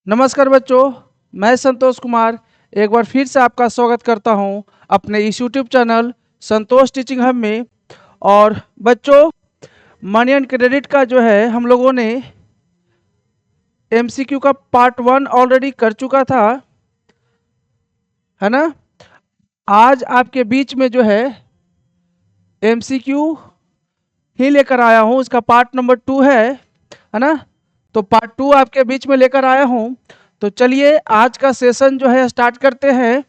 नमस्कार बच्चों, मैं संतोष कुमार एक बार फिर से आपका स्वागत करता हूं अपने इस यूट्यूब चैनल संतोष टीचिंग हब में। और बच्चों, मनी एंड क्रेडिट का जो है हम लोगों ने एमसीक्यू का पार्ट 1 ऑलरेडी कर चुका था, है ना। आज आपके बीच में जो है एमसीक्यू ही लेकर आया हूं, इसका पार्ट नंबर 2 है ना। तो पार्ट 2 आपके बीच में लेकर आया हूं। तो चलिए आज का सेशन जो है स्टार्ट करते हैं।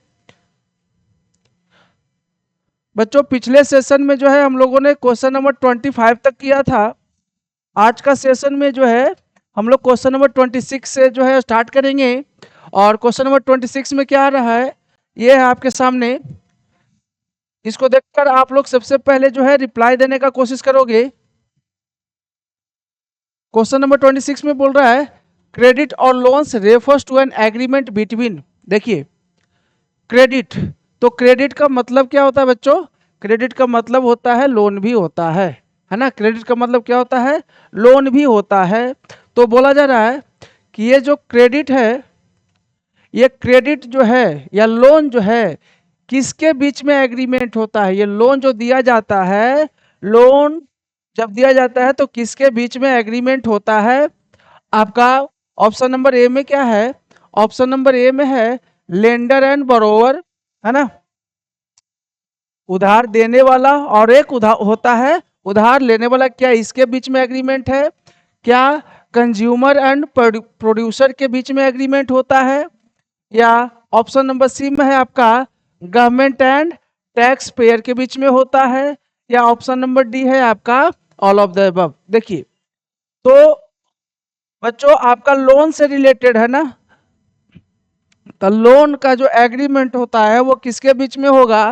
बच्चों, पिछले सेशन में जो है हम लोगों ने क्वेश्चन नंबर 25 तक किया था। आज का सेशन में जो है हम लोग क्वेश्चन नंबर 26 से जो है स्टार्ट करेंगे। और क्वेश्चन नंबर 26 में क्या आ रहा है ये है आपके सामने। इसको देखकर आप लोग सबसे पहले जो है रिप्लाई देने का कोशिश करोगे। क्वेश्चन नंबर 26 में बोल रहा है क्रेडिट और loans refers to an agreement between. देखिए, क्रेडिट, तो क्रेडिट का मतलब क्या होता है बच्चों? क्रेडिट का मतलब होता है लोन भी होता है ना। क्रेडिट का मतलब क्या होता है? लोन भी होता है। तो बोला जा रहा है कि ये जो क्रेडिट है, ये क्रेडिट जो है या लोन जो है किसके बीच में एग्रीमेंट होता है? ये लोन जो दिया जाता है, लोन जब दिया जाता है तो किसके बीच में एग्रीमेंट होता है? आपका ऑप्शन नंबर ए में क्या है? ऑप्शन नंबर ए में है लेंडर एंड बोरोवर, है ना। उधार देने वाला और एक उधार होता है उधार लेने वाला। क्या इसके बीच में एग्रीमेंट है? क्या कंज्यूमर एंड प्रोड्यूसर के बीच में एग्रीमेंट होता है? या ऑप्शन नंबर सी में है आपका गवर्नमेंट एंड टैक्स पेयर के बीच में होता है? या ऑप्शन नंबर डी है आपका ऑल ऑफ द अबव। देखिए, तो बच्चों आपका लोन से रिलेटेड है ना, तो लोन का जो एग्रीमेंट होता है वो किसके बीच में होगा?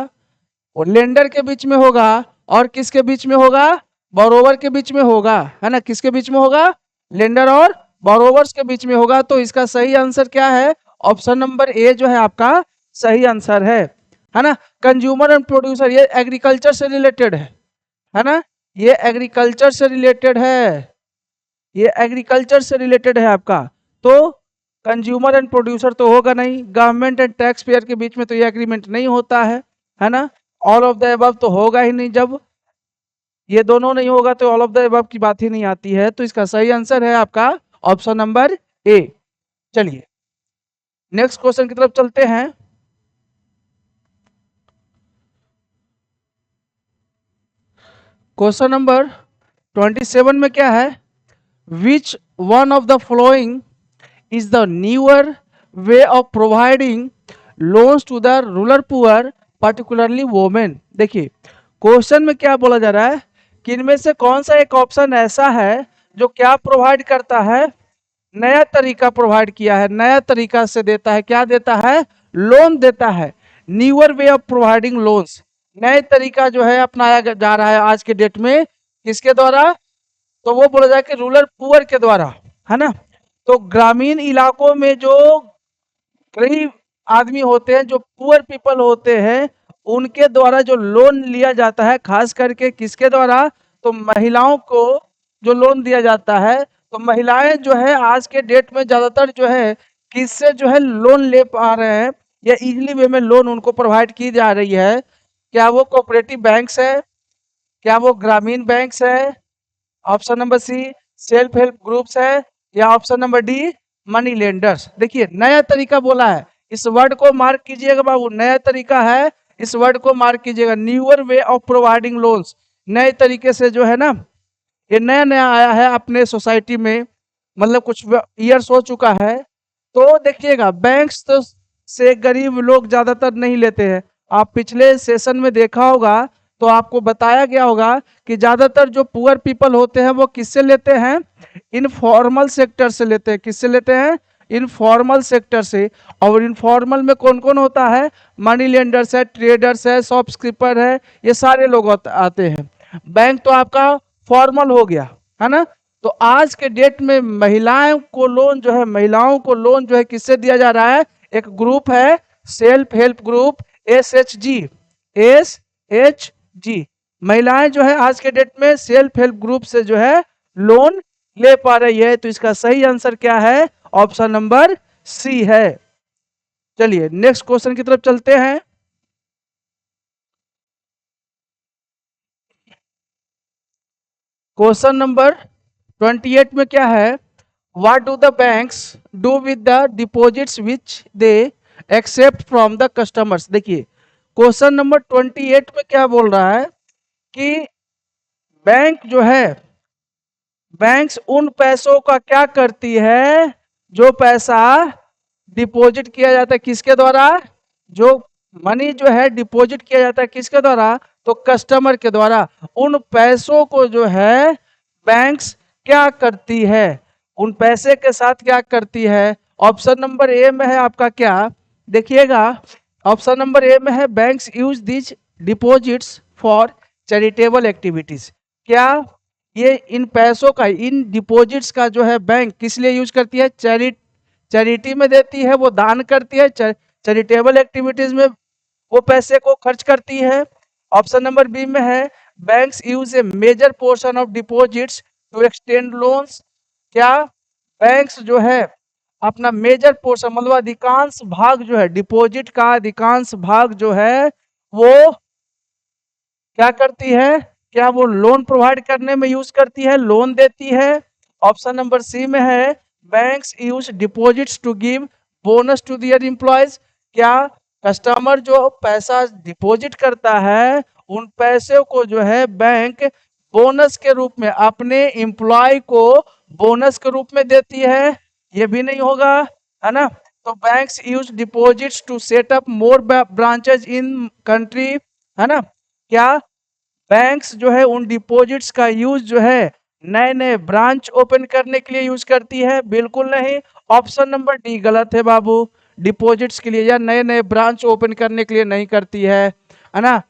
वो लेंडर के बीच में होगा। और किसके बीच में होगा? बोरोवर के बीच में होगा, है ना। किसके बीच में होगा? लेंडर और बोरोवर्स के बीच में होगा। तो इसका सही आंसर क्या है? ऑप्शन नंबर ए जो है आपका सही आंसर है ना। कंज्यूमर एंड प्रोड्यूसर ये एग्रीकल्चर से रिलेटेड है ना। ये एग्रीकल्चर से रिलेटेड है, ये एग्रीकल्चर से रिलेटेड है आपका। तो कंज्यूमर एंड प्रोड्यूसर तो होगा नहीं। गवर्नमेंट एंड टैक्स पेयर के बीच में तो ये एग्रीमेंट नहीं होता है ना। ऑल ऑफ द अबव तो होगा ही नहीं। जब ये दोनों नहीं होगा तो ऑल ऑफ द अबव की बात ही नहीं आती है। तो इसका सही आंसर है आपका ऑप्शन नंबर ए। चलिए नेक्स्ट क्वेश्चन की तरफ चलते हैं। क्वेश्चन नंबर 27 में क्या है? Which one of the following is the newer way of providing loans to the rural poor particularly women। देखिए, क्वेश्चन में क्या बोला जा रहा है कि इनमें से कौन सा एक ऑप्शन ऐसा है जो क्या प्रोवाइड करता है? नया तरीका प्रोवाइड किया है, नया तरीका से देता है। क्या देता है? लोन देता है। Newer way of providing loans, नए तरीका जो है अपनाया जा रहा है आज के डेट में। किसके द्वारा? तो वो बोला जाए कि रूरल पुअर के द्वारा, है ना। तो ग्रामीण इलाकों में जो गरीब आदमी होते हैं, जो पुअर पीपल होते हैं, उनके द्वारा जो लोन लिया जाता है, खास करके किसके द्वारा? तो महिलाओं को जो लोन दिया जाता है। तो महिलाएं जो है आज के डेट में ज्यादातर जो है किससे जो है लोन ले पा रहे हैं, या इजीली वे में लोन उनको प्रोवाइड की जा रही है? क्या वो कोऑपरेटिव बैंक्स है? क्या वो ग्रामीण बैंक्स है? Option number C self help groups है? या option number D money lenders? देखिए, नया तरीका बोला है, इस वर्ड को मार्क कीजिएगा बाबू, नया तरीका है, इस वर्ड को मार्क कीजिएगा। Newer way of providing loans, नए तरीके से जो है ना, ये नया नया आया है अपने सोसाइटी में, मतलब कुछ ईयर्स हो चुका है। तो देखिएगा, बैंक्स तो से गरीब लोग ज्यादातर नहीं लेते हैं। आप पिछले सेशन में देखा होगा तो आपको बताया गया होगा कि ज्यादातर जो पुअर पीपल होते हैं वो किससे लेते हैं? इनफॉर्मल सेक्टर से लेते हैं। किससे लेते हैं? इनफॉर्मल सेक्टर से। और इनफॉर्मल में कौन कौन होता है? मनी लेंडर्स है, ट्रेडर्स है, शॉपकीपर है, ये सारे लोग आते हैं। बैंक तो आपका फॉर्मल हो गया, है ना। तो आज के डेट में महिलाओं को लोन जो है, महिलाओं को लोन जो है किससे दिया जा रहा है? एक ग्रुप है self help group, SHG, SHG। महिलाएं जो है आज के डेट में सेल्फ हेल्प ग्रुप से जो है लोन ले पा रही है। तो इसका सही आंसर क्या है? ऑप्शन नंबर सी है। चलिए नेक्स्ट क्वेश्चन की तरफ चलते हैं। क्वेश्चन नंबर 28 में क्या है? What do the banks do with the deposits which they accept from the customers. देखिए क्वेश्चन नंबर 28 में क्या बोल रहा है कि बैंक जो है, बैंक्स उन पैसों का क्या करती है जो पैसा डिपॉजिट किया जाता है किसके द्वारा? जो मनी जो है डिपॉजिट किया जाता है किसके द्वारा? तो कस्टमर के द्वारा। उन पैसों को जो है बैंक्स क्या करती है, उन पैसे के साथ क्या करती है? ऑप्शन नंबर ए में है आपका क्या, देखिएगा। ऑप्शन नंबर ए में है banks use this deposits for charitable activities. क्या ये इन पैसों का, इन डिपॉजिट्स का जो है बैंक किस लिए यूज करती है? चैरिटी में देती है, वो दान करती है, चैरिटेबल एक्टिविटीज में वो पैसे को खर्च करती है। ऑप्शन नंबर बी में है banks use a major portion of deposits to extend loans. क्या बैंक्स जो है अपना मेजर पोर्शन मतलब अधिकांश भाग जो है डिपॉजिट का अधिकांश भाग जो है वो क्या करती है? क्या वो लोन प्रोवाइड करने में यूज करती है, लोन देती है? ऑप्शन नंबर सी में है banks use deposits to give bonus to their employees. क्या कस्टमर जो पैसा डिपॉजिट करता है उन पैसे को जो है बैंक बोनस के रूप में अपने एम्प्लॉय को बोनस के रूप में देती है? ये भी नहीं होगा, है ना। तो banks use deposits to set up more branches in country, है ना। क्या बैंक्स जो है उन डिपॉजिट्स का यूज जो है नए नए ब्रांच ओपन करने के लिए यूज करती है? बिल्कुल नहीं। ऑप्शन नंबर डी गलत है बाबू। डिपॉजिट्स के लिए या नए नए ब्रांच ओपन करने के लिए नहीं करती है ना।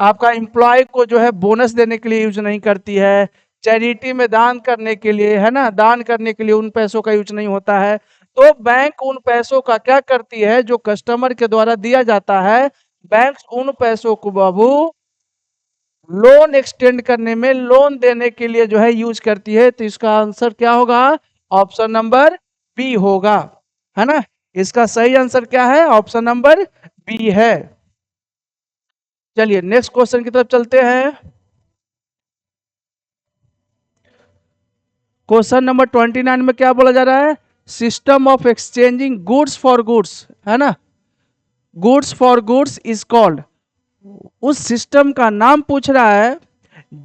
आपका एम्प्लॉय को जो है बोनस देने के लिए यूज नहीं करती है। चैरिटी में दान करने के लिए, है ना, दान करने के लिए उन पैसों का यूज नहीं होता है। तो बैंक उन पैसों का क्या करती है जो कस्टमर के द्वारा दिया जाता है? बैंक उन पैसों को बाबू लोन एक्सटेंड करने में, लोन देने के लिए जो है यूज करती है। तो इसका आंसर क्या होगा? ऑप्शन नंबर बी होगा, है ना। इसका सही आंसर क्या है? ऑप्शन नंबर बी है। चलिए नेक्स्ट क्वेश्चन की तरफ चलते हैं। क्वेश्चन नंबर 29 में क्या बोला जा रहा है? System of exchanging goods for goods, है ना। Goods for goods is called, उस सिस्टम का नाम पूछ रहा है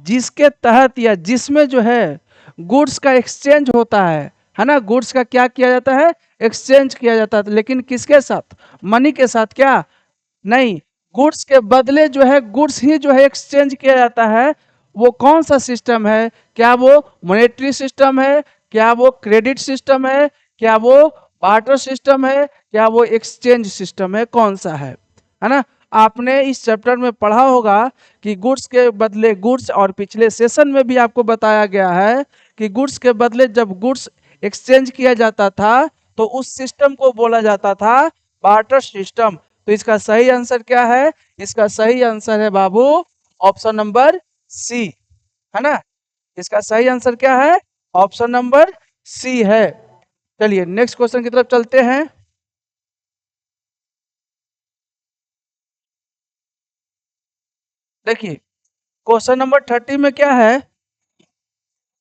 जिसके तहत या जिसमें जो है गुड्स का एक्सचेंज होता है ना। गुड्स का क्या किया जाता है? एक्सचेंज किया जाता है, लेकिन किसके साथ? मनी के साथ। क्या नहीं, गुड्स के बदले जो है गुड्स ही जो है एक्सचेंज किया जाता है। वो कौन सा सिस्टम है? क्या वो मॉनेटरी सिस्टम है? क्या वो क्रेडिट सिस्टम है? क्या वो बार्टर सिस्टम है? क्या वो एक्सचेंज सिस्टम है? कौन सा है ना। आपने इस चैप्टर में पढ़ा होगा कि गुड्स के बदले गुड्स, और पिछले सेशन में भी आपको बताया गया है कि गुड्स के बदले जब गुड्स एक्सचेंज किया जाता था तो उस सिस्टम को बोला जाता था बार्टर सिस्टम। तो इसका सही आंसर क्या है? इसका सही आंसर है बाबू ऑप्शन नंबर सी, है ना। इसका सही आंसर क्या है? ऑप्शन नंबर सी है। चलिए नेक्स्ट क्वेश्चन की तरफ चलते हैं। देखिए क्वेश्चन नंबर 30 में क्या है?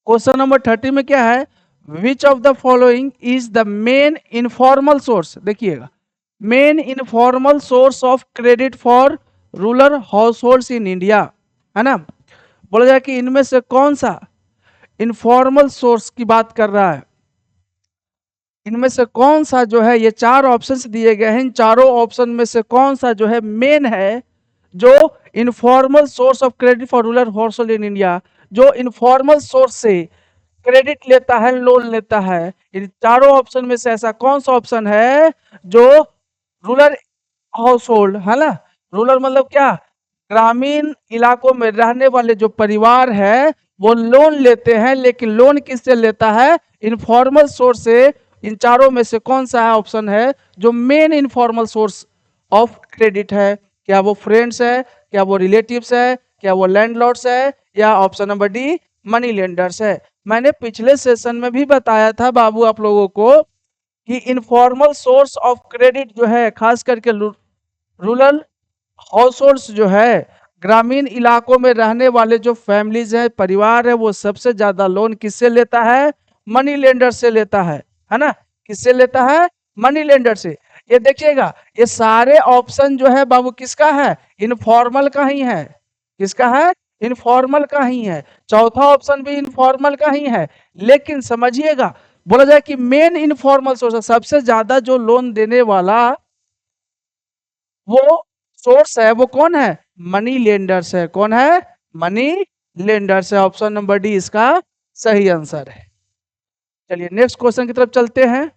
क्वेश्चन नंबर 30 में क्या है? Which of the following is the main informal source. देखिएगा, main informal source of credit for rural household in India, है ना। बोला जाए कि इनमें से कौन सा इनफॉर्मल सोर्स की बात कर रहा है? इनमें से कौन सा जो है, ये चार ऑप्शंस दिए गए हैं, इन चारों ऑप्शन में से कौन सा जो है मेन है जो informal source of credit for rural household in India, जो इनफॉर्मल सोर्स से क्रेडिट लेता है, लोन लेता है। इन चारों ऑप्शन में से ऐसा कौन सा ऑप्शन है जो रूरल हाउस होल्ड, है ना, रूरल मतलब क्या, ग्रामीण इलाकों में रहने वाले जो परिवार है वो लोन लेते हैं, लेकिन लोन किससे लेता है? इनफॉर्मल सोर्स से। इन चारों में से कौन सा ऑप्शन है जो main informal source of credit है? क्या वो फ्रेंड्स है? क्या वो रिलेटिव्स है? क्या वो लैंडलॉर्ड्स है? या option number D money lenders है? मैंने पिछले सेशन में भी बताया था बाबू आप लोगों को कि इनफॉर्मल सोर्स ऑफ क्रेडिट जो है खास करके रूरल हाउस होल्ड्स जो है, ग्रामीण इलाकों में रहने वाले जो फैमिलीज है, परिवार है, वो सबसे ज्यादा लोन किससे लेता है? मनी लेंडर से लेता है ना? किससे लेता है? मनी लेंडर से। ये देखिएगा, ये सारे ऑप्शन जो है बाबू किसका है? इनफॉर्मल का ही है। किसका है? इनफॉर्मल का ही है। चौथा ऑप्शन भी इनफॉर्मल का ही है। लेकिन समझिएगा, बोला जाए कि मेन इनफॉर्मल सोर्स, सबसे ज्यादा जो लोन देने वाला वो सोर्स है, वो कौन है? मनी लेंडर्स है। कौन है? मनी लेंडर्स है। ऑप्शन नंबर डी इसका सही आंसर है। चलिए नेक्स्ट क्वेश्चन की तरफ चलते हैं।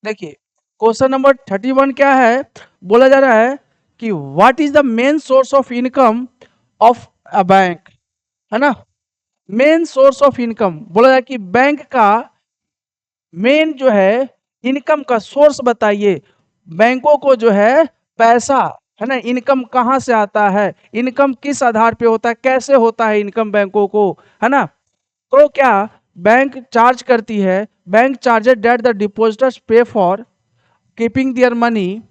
देखिए क्वेश्चन नंबर 31 क्या है? बोला जा रहा है कि what is the main source of income of a bank, है ना? मेन सोर्स ऑफ इनकम, बोला जाए कि बैंक का मेन जो है इनकम का सोर्स बताइए। बैंकों को जो है पैसा, है ना, इनकम कहाँ से आता है? इनकम किस आधार पे होता है? कैसे होता है इनकम बैंकों को, है ना? तो क्या बैंक चार्ज करती है? Bank charges that the depositors pay for keeping their money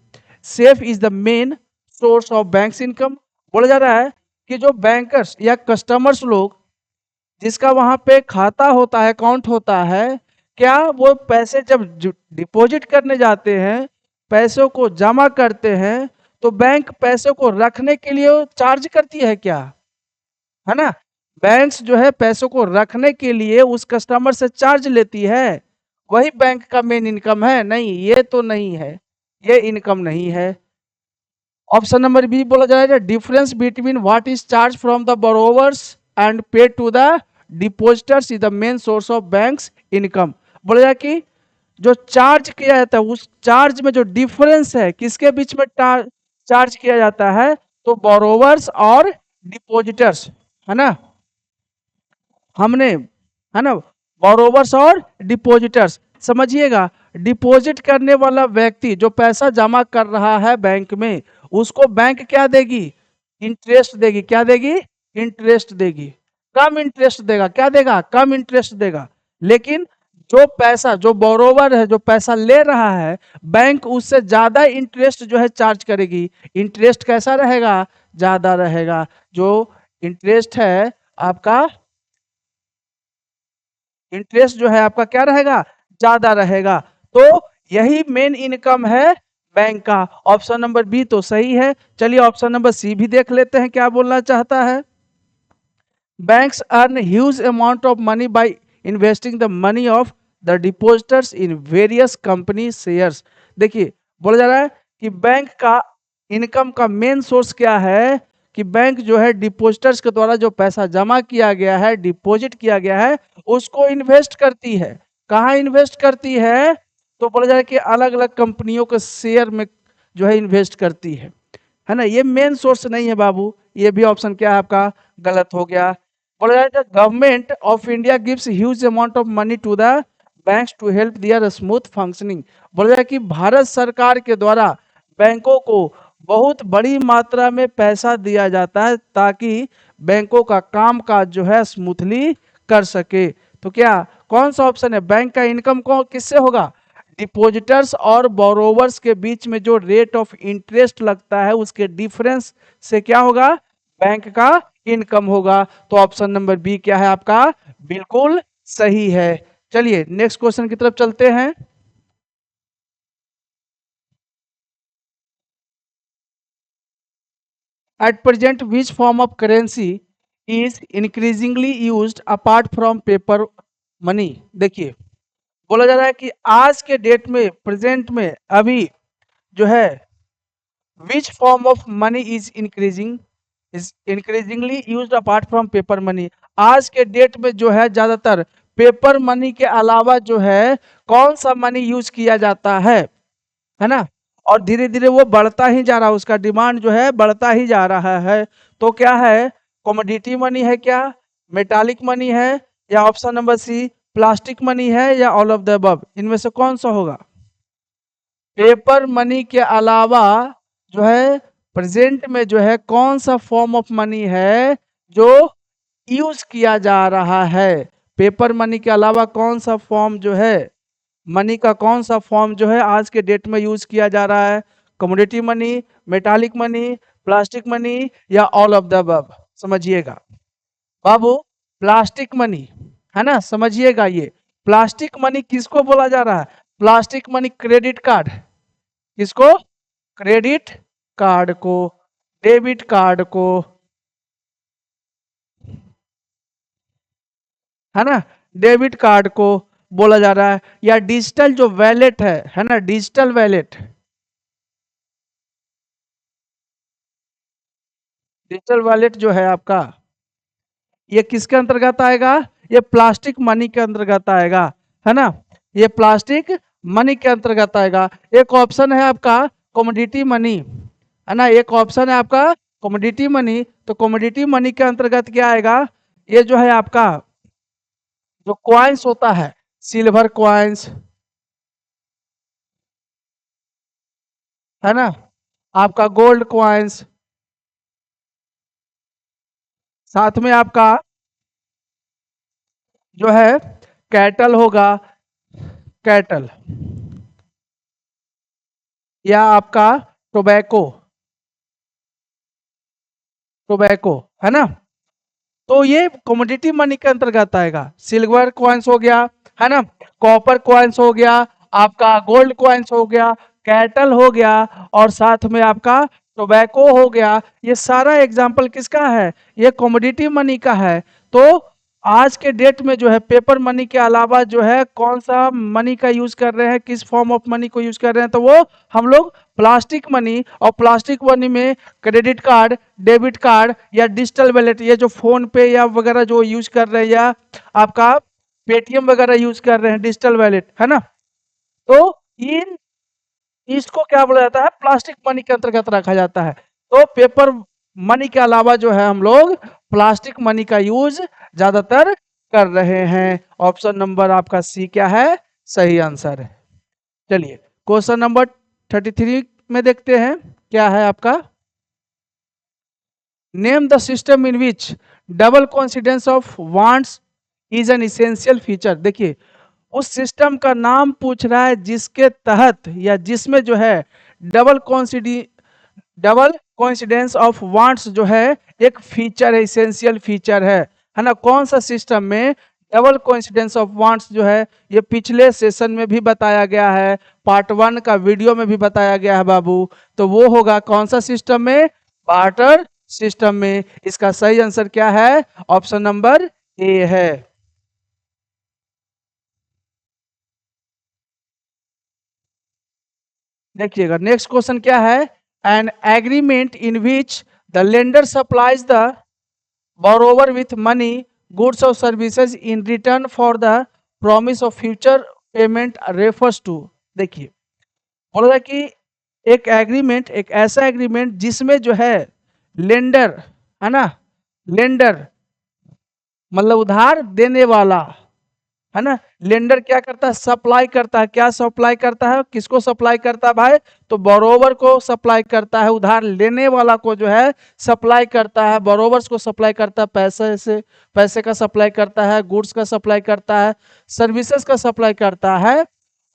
safe is the main source of banks income. बोला जा रहा है कि जो बैंकर्स या कस्टमर्स लोग जिसका वहां पे खाता होता है, अकाउंट होता है, क्या वो पैसे जब डिपॉजिट करने जाते हैं, पैसों को जमा करते हैं, तो बैंक पैसों को रखने के लिए चार्ज करती है क्या? है ना? बैंक्स जो है पैसों को रखने के लिए उस कस्टमर से चार्ज लेती है। वही बैंक का मेन इनकम है? नहीं, ये तो नहीं है, ये इनकम नहीं है। ऑप्शन नंबर बी बोला जाएगा difference between what is charge from the borrowers and pay to the depositors is the main source of banks income. बोला जाए कि जो चार्ज किया जाता है, उस चार्ज में जो डिफरेंस है, किसके बीच में चार्ज किया जाता है? तो बोरोवर्स और डिपोजिटर्स, है ना? हमने, है ना, बोरोवर्स और डिपोजिटर्स। समझिएगा, डिपॉजिट करने वाला व्यक्ति जो पैसा जमा कर रहा है बैंक में, उसको बैंक क्या देगी? इंटरेस्ट देगी। क्या देगी? इंटरेस्ट देगी। कम इंटरेस्ट देगा। क्या देगा? कम इंटरेस्ट देगा। लेकिन जो पैसा, जो बोरोवर है, जो पैसा ले रहा है, बैंक उससे ज्यादा इंटरेस्ट जो है चार्ज करेगी। इंटरेस्ट कैसा रहेगा? ज्यादा रहेगा। जो इंटरेस्ट है आपका, इंटरेस्ट जो है आपका क्या रहेगा? ज्यादा रहेगा। तो यही मेन इनकम है बैंक का। ऑप्शन नंबर बी तो सही है। चलिए ऑप्शन नंबर सी भी देख लेते हैं क्या बोलना चाहता है। Banks earn huge amount of money by investing the money of the depositors in various company shares. देखिए बोला जा रहा है कि बैंक का इनकम का मेन सोर्स क्या है? कि बैंक जो है डिपॉजिटर्स के द्वारा जो पैसा जमा किया गया है, डिपॉजिट किया गया है, उसको इन्वेस्ट करती है। कहाँ इन्वेस्ट करती है? तो बोला जा रहा है कि अलग अलग कंपनियों के शेयर में जो है इन्वेस्ट करती है ना? ये मेन सोर्स नहीं है बाबू। ये भी ऑप्शन क्या है आपका? गलत हो गया। बोला जाता है government of India gives huge amount of money to the banks to help their smooth functioning. बोला जाए कि भारत सरकार के द्वारा बैंकों को बहुत बड़ी मात्रा में पैसा दिया जाता है ताकि बैंकों का काम काज जो है स्मूथली कर सके। तो क्या कौन सा ऑप्शन है? बैंक का इनकम कौन किससे होगा? डिपॉजिटर्स और बोरोवर्स के बीच में जो रेट ऑफ इंटरेस्ट लगता है, उसके डिफरेंस से क्या होगा? बैंक का इनकम होगा। तो ऑप्शन नंबर बी क्या है आपका? बिल्कुल सही है। चलिए नेक्स्ट क्वेश्चन की तरफ चलते हैं। At present which form of currency is increasingly used apart from paper money. देखिए बोला जा रहा है कि आज के डेट में, प्रेजेंट में, अभी जो है which form of money is increasingly used apart from paper money. आज के डेट में जो है ज्यादातर पेपर मनी के अलावा जो है कौन सा मनी यूज किया जाता है ना? और धीरे धीरे वो बढ़ता ही जा रहा है, उसका डिमांड जो है बढ़ता ही जा रहा है। तो क्या है? कमोडिटी मनी है क्या? मेटालिक मनी है? या option number C plastic money है? या ऑल ऑफ द अबव? इनमें से कौन सा होगा? पेपर मनी के अलावा जो है प्रेजेंट में जो है कौन सा फॉर्म ऑफ मनी है जो यूज किया जा रहा है? पेपर मनी के अलावा कौन सा फॉर्म जो है मनी का, कौन सा फॉर्म जो है आज के डेट में यूज किया जा रहा है? Commodity money, metallic money, plastic money या ऑल ऑफ द अबव? समझिएगा बाबू, प्लास्टिक मनी है ना, समझिएगा। ये प्लास्टिक मनी किसको बोला जा रहा है? प्लास्टिक मनी क्रेडिट कार्ड, किसको? क्रेडिट कार्ड को, डेबिट कार्ड को, है ना, डेबिट कार्ड को बोला जा रहा है। या डिजिटल जो वैलेट है ना, डिजिटल वैलेट, डिजिटल वैलेट जो है आपका, ये किसके अंतर्गत आएगा? ये प्लास्टिक मनी के अंतर्गत आएगा, है ना, ये प्लास्टिक मनी के अंतर्गत आएगा। एक ऑप्शन है आपका कमोडिटी मनी, है ना, एक ऑप्शन है आपका कमोडिटी मनी। तो कमोडिटी मनी के अंतर्गत क्या आएगा? ये जो है आपका जो क्वाइंस होता है, सिल्वर क्वाइंस, है ना, आपका गोल्ड क्वाइंस, साथ में आपका जो है कैटल होगा, कैटल, या आपका टोबैको, टोबैको, है ना। तो ये कमोडिटी मनी के अंतर्गत आएगा। सिल्वर कॉइन्स हो गया, है ना, कॉपर कॉइन्स हो गया, आपका गोल्ड कॉइन्स हो गया, कैटल हो गया, और साथ में आपका टोबैको हो गया। ये सारा एग्जाम्पल किसका है? ये कमोडिटी मनी का है। तो आज के डेट में जो है पेपर मनी के अलावा जो है कौन सा मनी का यूज कर रहे हैं, किस फॉर्म ऑफ मनी को यूज कर रहे हैं? तो वो हम लोग प्लास्टिक मनी, और प्लास्टिक मनी में क्रेडिट कार्ड, डेबिट कार्ड या डिजिटल वैलेट, ये जो फोन पे या वगैरह जो यूज कर रहे हैं, या आपका पेटीएम वगैरह यूज कर रहे हैं, डिजिटल वैलेट, है ना। तो इन इसको क्या बोला जाता है? प्लास्टिक मनी के अंतर्गत रखा जाता है। तो पेपर मनी के अलावा जो है हम लोग प्लास्टिक मनी का यूज ज्यादातर कर रहे हैं। ऑप्शन नंबर आपका सी क्या है? सही आंसर है। चलिए क्वेश्चन नंबर 33 में देखते हैं क्या है आपका। Name the system in which double coincidence of wants is an essential feature. देखिए उस सिस्टम का नाम पूछ रहा है जिसके तहत या जिसमें जो है double double coincidence of wants जो है एक फीचर है, इसेंशियल फीचर है ना। कौन सा सिस्टम में डबल कोइंसिडेंस ऑफ वांट्स जो है, ये पिछले सेशन में भी बताया गया है, पार्ट 1 का वीडियो में भी बताया गया है बाबू। तो वो होगा कौन सा सिस्टम में? बार्टर सिस्टम में। इसका सही आंसर क्या है? ऑप्शन नंबर ए है। देखिएगा नेक्स्ट क्वेश्चन क्या है। An agreement in which the lender supplies the borrower with money, goods or services in return for the promise of future payment refers to। देखिए बोला था कि एक एग्रीमेंट, एक ऐसा एग्रीमेंट जिसमें जो है लेंडर, है ना, लेंडर मतलब उधार देने वाला, है ना, लेंडर क्या करता है? सप्लाई करता है। क्या सप्लाई करता है? किसको सप्लाई करता है भाई? तो बोरोवर को सप्लाई करता है, उधार लेने वाला को जो है सप्लाई करता है, बोरोवर्स को सप्लाई करता है, पैसे से, पैसे का सप्लाई करता है, गुड्स का सप्लाई करता है, सर्विसेज का सप्लाई करता है,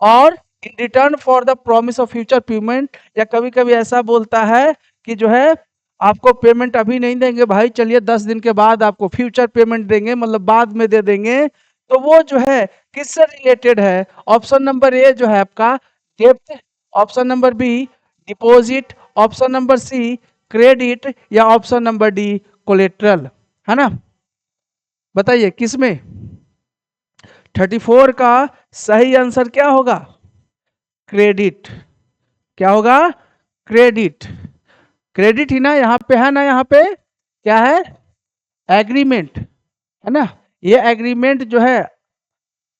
और in return for the promise of future payment. या कभी कभी ऐसा बोलता है कि जो है आपको पेमेंट अभी नहीं देंगे भाई, चलिए 10 दिन के बाद आपको फ्यूचर पेमेंट देंगे, मतलब बाद में दे देंगे। तो वो जो है किससे रिलेटेड है? ऑप्शन नंबर ए जो है आपका डेब्ट, option number B deposit, option number C credit, या ऑप्शन नंबर डी कोलेट्रल, है ना। बताइए किसमें? 34 का सही आंसर क्या होगा? क्रेडिट। क्या होगा? क्रेडिट। क्रेडिट ही ना यहाँ पे, है ना, यहाँ पे क्या है? एग्रीमेंट, है ना। ये एग्रीमेंट जो है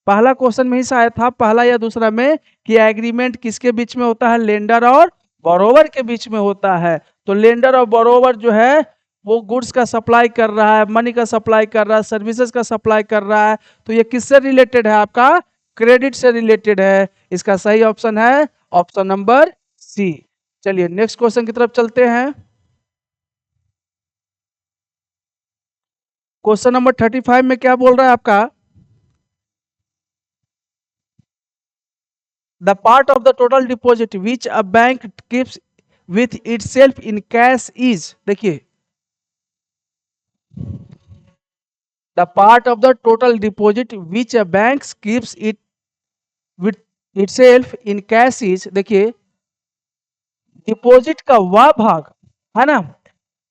पहला क्वेश्चन में ही शायद था, पहला या दूसरा में, कि एग्रीमेंट किसके बीच में होता है? लेंडर और बोरोवर के बीच में होता है। तो लेंडर और बोरोवर जो है वो गुड्स का सप्लाई कर रहा है, मनी का सप्लाई कर रहा है, सर्विसेज का सप्लाई कर रहा है। तो ये किससे रिलेटेड है? आपका क्रेडिट से रिलेटेड है। इसका सही ऑप्शन है ऑप्शन नंबर सी। चलिए नेक्स्ट क्वेश्चन की तरफ चलते हैं। क्वेश्चन नंबर 35 में क्या बोल रहा है आपका? The part of the total deposit which a bank keeps with itself in cash is, देखिए, the part of the total deposit which a bank keeps it with itself in cash is, देखिए, deposit का वह भाग, है ना,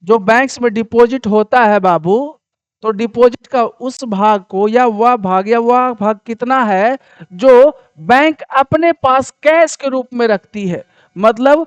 जो banks में deposit होता है बाबू, तो डिपॉजिट का उस भाग को या वह भाग कितना है जो बैंक अपने पास कैश के रूप में रखती है। मतलब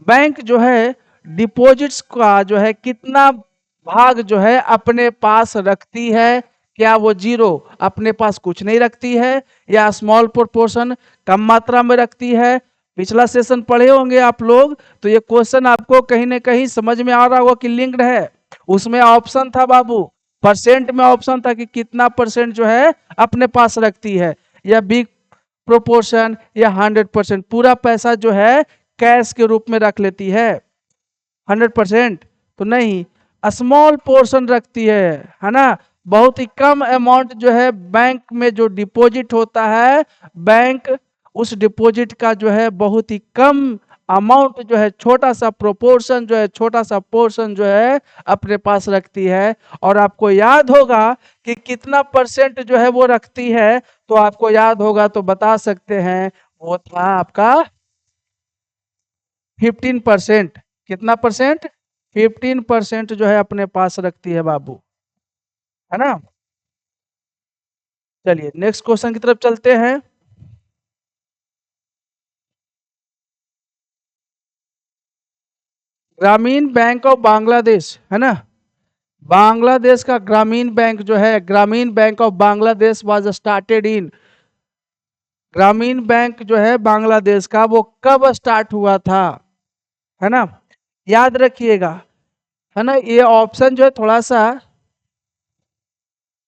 बैंक जो है डिपॉजिट्स का जो है कितना भाग जो है अपने पास रखती है, क्या वो जीरो अपने पास कुछ नहीं रखती है, या स्मॉल प्रोपोर्शन कम मात्रा में रखती है। पिछला सेशन पढ़े होंगे आप लोग, तो ये क्वेश्चन आपको कहीं ना कहीं समझ में आ रहा होगा कि लिंक्ड है। उसमें ऑप्शन था बाबू, परसेंट में ऑप्शन था कि कितना परसेंट जो है अपने पास रखती है, या बिग प्रोपोर्शन या 100%, पूरा पैसा जो है कैश के रूप में रख लेती है 100%, तो नहीं, स्मॉल पोर्शन रखती है ना। बहुत ही कम अमाउंट जो है बैंक में जो डिपॉजिट होता है, बैंक उस डिपॉजिट का जो है बहुत ही कम अमाउंट जो है, छोटा सा प्रोपोर्शन जो है, छोटा सा पोर्शन जो है अपने पास रखती है। और आपको याद होगा कि कितना परसेंट जो है वो रखती है, तो आपको याद होगा तो बता सकते हैं, वो था आपका 15%। कितना परसेंट? 15% जो है अपने पास रखती है बाबू, है ना। चलिए नेक्स्ट क्वेश्चन की तरफ चलते हैं। ग्रामीण बैंक ऑफ बांग्लादेश, है ना, बांग्लादेश का ग्रामीण बैंक जो है, ग्रामीण bank of Bangladesh was started in, ग्रामीण बैंक जो है बांग्लादेश का वो कब स्टार्ट हुआ था, है ना, याद रखिएगा, है ना। ये ऑप्शन जो है थोड़ा सा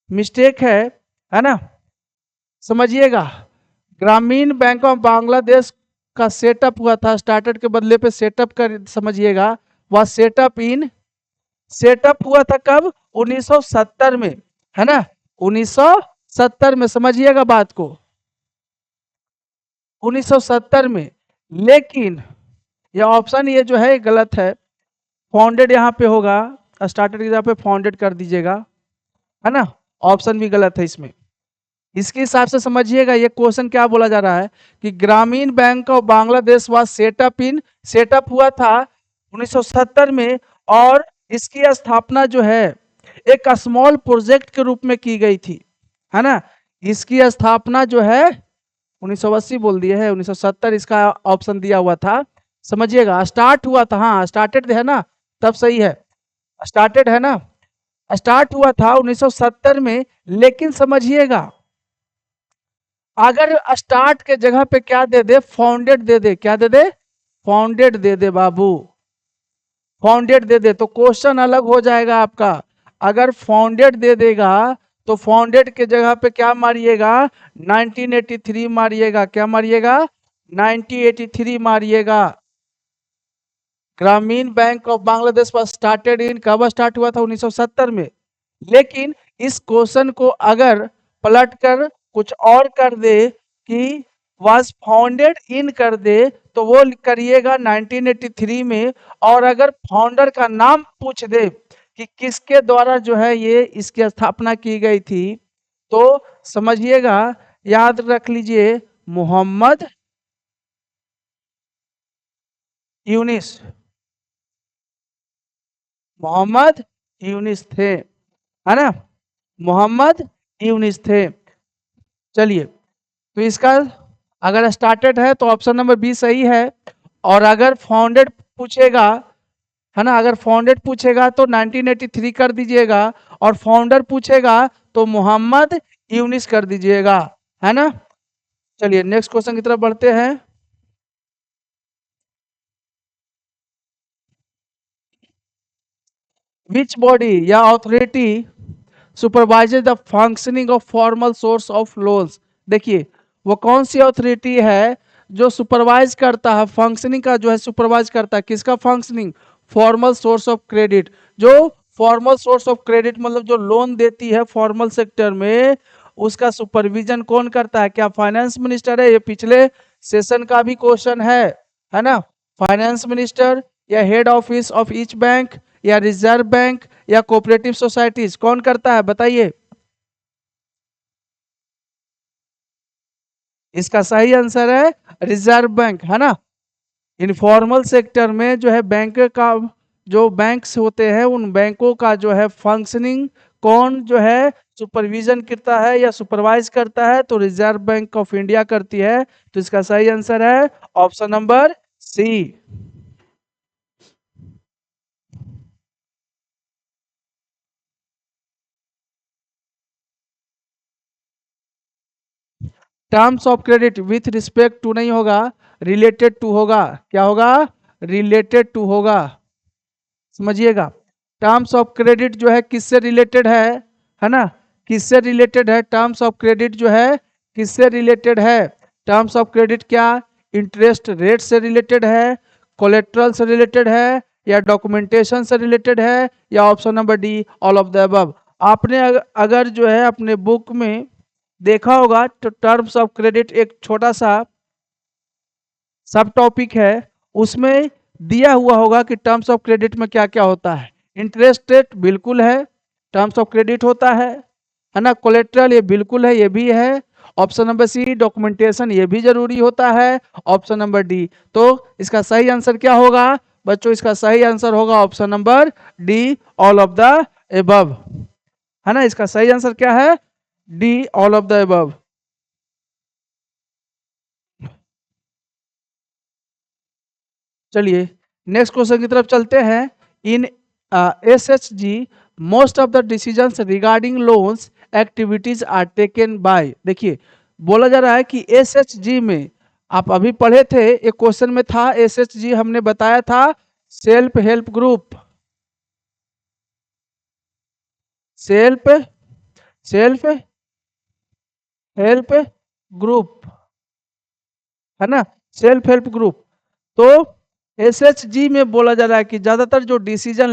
मिस्टेक है ना, समझिएगा। ग्रामीण बैंक ऑफ बांग्लादेश का सेटअप हुआ था, स्टार्टेड के बदले पे सेटअप कर समझिएगा, वह सेटअप हुआ था कब? 1970 में, है ना, 1970 में, समझिएगा बात को, 1970 में। लेकिन यह ऑप्शन ये जो है गलत है, फाउंडेड यहाँ पे होगा, स्टार्टेड की जगह पे फाउंडेड कर दीजिएगा, है ना, ऑप्शन भी गलत है इसमें। इसके हिसाब से समझिएगा ये क्वेश्चन क्या बोला जा रहा है कि ग्रामीण bank of Bangladesh was setup हुआ था 1970 में, और इसकी स्थापना जो है एक स्मॉल प्रोजेक्ट के रूप में की गई थी, है ना। इसकी स्थापना जो है 1980 बोल दिए है, 1970 इसका ऑप्शन दिया हुआ था, समझिएगा। स्टार्ट हुआ था, हाँ स्टार्टेड है ना, तब सही है, स्टार्टेड है ना, स्टार्ट हुआ था 1970 में। लेकिन समझिएगा, अगर स्टार्ट के जगह पे क्या दे दे, फाउंडेड दे दे, क्या दे दे, फाउंडेड दे दे बाबू, फाउंडेड दे दे, तो क्वेश्चन अलग हो जाएगा आपका। अगर फाउंडेड दे देगा तो फाउंडेड के जगह पे क्या मारिएगा, 1983 मारिएगा, क्या मारिएगा, 1983 मारिएगा। ग्रामीण बैंक ऑफ बांग्लादेश पर स्टार्टेड इन, कब स्टार्ट हुआ था, 1970 में। लेकिन इस क्वेश्चन को अगर पलट कर कुछ और कर दे कि वाज फाउंडेड इन कर दे, तो वो करिएगा 1983 में। और अगर फाउंडर का नाम पूछ दे कि किसके द्वारा जो है ये इसकी स्थापना की गई थी, तो समझिएगा, याद रख लीजिए, मोहम्मद यूनिस, मोहम्मद यूनिस थे, है ना, मोहम्मद यूनिस थे। चलिए, तो इसका अगर स्टार्टेड है तो ऑप्शन नंबर बी सही है। और अगर फाउंडेड पूछेगा, है ना, अगर फाउंडेड पूछेगा तो 1983 कर दीजिएगा, और फाउंडर पूछेगा तो मोहम्मद यूनिस कर दीजिएगा, है ना। चलिए नेक्स्ट क्वेश्चन की तरफ बढ़ते हैं। विच बॉडी या authority supervises the functioning of formal source of loans, देखिए, वो कौन सी अथॉरिटी है जो सुपरवाइज करता है, फंक्शनिंग का जो है सुपरवाइज करता है, किसका functioning, formal source of credit. जो फॉर्मल सोर्स ऑफ क्रेडिट मतलब जो लोन देती है फॉर्मल सेक्टर में, उसका सुपरविजन कौन करता है, क्या फाइनेंस मिनिस्टर है? ये पिछले सेशन का भी क्वेश्चन है ना। फाइनेंस मिनिस्टर या head office of each bank या रिजर्व बैंक या कोऑपरेटिव सोसाइटीज, कौन करता है बताइए। इसका सही आंसर है रिजर्व बैंक, है ना। इनफॉर्मल सेक्टर में जो है बैंक का, जो बैंक्स होते हैं उन बैंकों का जो है फंक्शनिंग कौन जो है सुपरविजन करता है या सुपरवाइज करता है, तो रिजर्व बैंक ऑफ इंडिया करती है। तो इसका सही आंसर है option number C. Terms of credit with respect to नहीं होगा, रिलेटेड टू होगा। क्या होगा? रिलेटेड टू होगा, समझिएगा। टर्म्स ऑफ क्रेडिट जो है किससे रिलेटेड है ना, किससे रिलेटेड है? टर्म्स ऑफ क्रेडिट जो है किससे रिलेटेड है? टर्म्स ऑफ क्रेडिट क्या इंटरेस्ट रेट से रिलेटेड है, कोलेट्रल से रिलेटेड है, या डॉक्यूमेंटेशन से रिलेटेड है, या option number D all of the above. आपने अगर जो है अपने बुक में देखा होगा तो टर्म्स ऑफ क्रेडिट एक छोटा सा सब टॉपिक है, उसमें दिया हुआ होगा कि टर्म्स ऑफ क्रेडिट में क्या क्या होता है। इंटरेस्ट रेट बिल्कुल है, टर्म्स ऑफ क्रेडिट होता है ना। कोलेट्रल ये बिल्कुल है, ये भी है। ऑप्शन नंबर सी डॉक्यूमेंटेशन ये भी जरूरी होता है। ऑप्शन नंबर डी, तो इसका सही आंसर क्या होगा बच्चों? इसका सही आंसर होगा option number D all of the above, है ना। इसका सही आंसर क्या है? D all of the above. चलिए नेक्स्ट क्वेश्चन की तरफ चलते हैं। In S H G most of the decisions regarding loans activities are taken by. देखिए बोला जा रहा है कि एस एच जी में, आप अभी पढ़े थे एक क्वेश्चन में था एस एच जी, हमने बताया था self help group, self self help group, है ना, सेल्फ हेल्प ग्रुप। तो एसएचजी में बोला जा रहा है कि ज्यादातर जो डिसीजन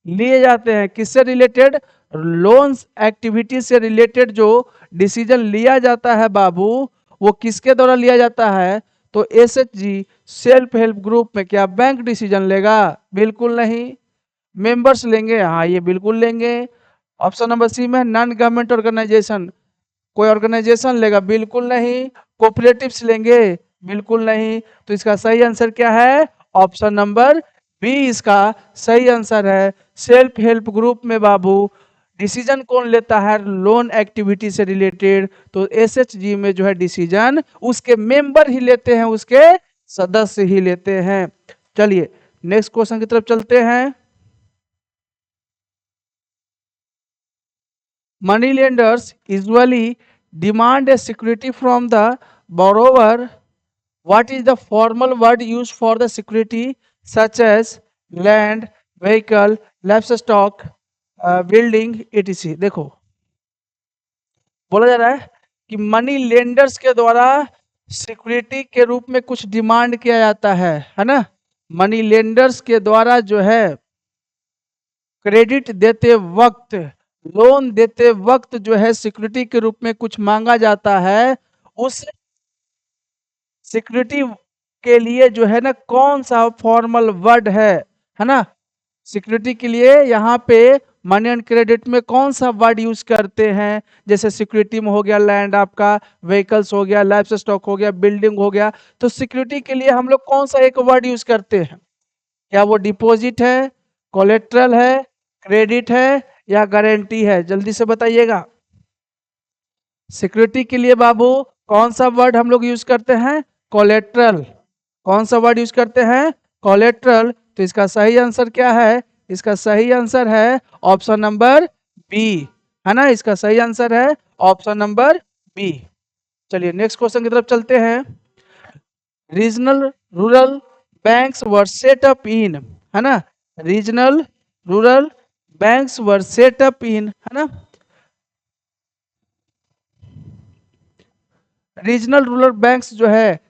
लिए जाते हैं किससे रिलेटेड? लोन्स एक्टिविटी से रिलेटेड जो डिसीजन लिया जाता है बाबू, वो किसके द्वारा लिया जाता है? तो एसएचजी सेल्फ हेल्प ग्रुप में क्या बैंक डिसीजन लेगा? बिल्कुल नहीं। मेंबर्स लेंगे? हाँ ये बिल्कुल लेंगे। ऑप्शन नंबर सी में नॉन गवर्नमेंट ऑर्गेनाइजेशन, कोई ऑर्गेनाइजेशन लेगा? बिल्कुल नहीं। कोऑपरेटिव्स लेंगे? बिल्कुल नहीं। तो इसका सही आंसर क्या है? ऑप्शन नंबर बी इसका सही आंसर है। सेल्फ हेल्प ग्रुप में बाबू डिसीजन कौन लेता है लोन एक्टिविटी से रिलेटेड? तो एसएचजी में जो है डिसीजन उसके मेंबर ही लेते हैं, उसके सदस्य ही लेते हैं। चलिए नेक्स्ट क्वेश्चन की तरफ चलते हैं। Money lenders usually demand a security from the borrower. What is the formal word used for the security, such as land, vehicle, livestock, building, etc? देखो बोला जा रहा है कि मनी लेंडर्स के द्वारा सिक्योरिटी के रूप में कुछ डिमांड किया जाता है ना। मनी लेंडर्स के द्वारा जो है क्रेडिट देते वक्त, लोन देते वक्त जो है सिक्योरिटी के रूप में कुछ मांगा जाता है। उस सिक्योरिटी के लिए जो है ना कौन सा फॉर्मल वर्ड है ना। सिक्योरिटी के लिए यहाँ पे मनी एंड क्रेडिट में कौन सा वर्ड यूज करते हैं? जैसे सिक्योरिटी में हो गया लैंड आपका, व्हीकल्स हो गया, लाइफ स्टॉक हो गया, बिल्डिंग हो गया। तो सिक्योरिटी के लिए हम लोग कौन सा एक वर्ड यूज करते हैं? क्या वो डिपॉजिट है, कोलेट्रल है, क्रेडिट है, या गारंटी है? जल्दी से बताइएगा। सिक्योरिटी के लिए बाबू कौन सा वर्ड हम लोग यूज करते हैं? कोलेट्रल। कौन सा वर्ड यूज करते हैं? कोलेट्रल। तो इसका सही आंसर क्या है? इसका सही आंसर है ऑप्शन नंबर बी, है ना। इसका सही आंसर है ऑप्शन नंबर बी। चलिए नेक्स्ट क्वेश्चन की तरफ चलते हैं। Regional rural banks were set up in, है ना। Regional rural banks were set up in, है ना। रीजनल रूरल बैंक्स जो है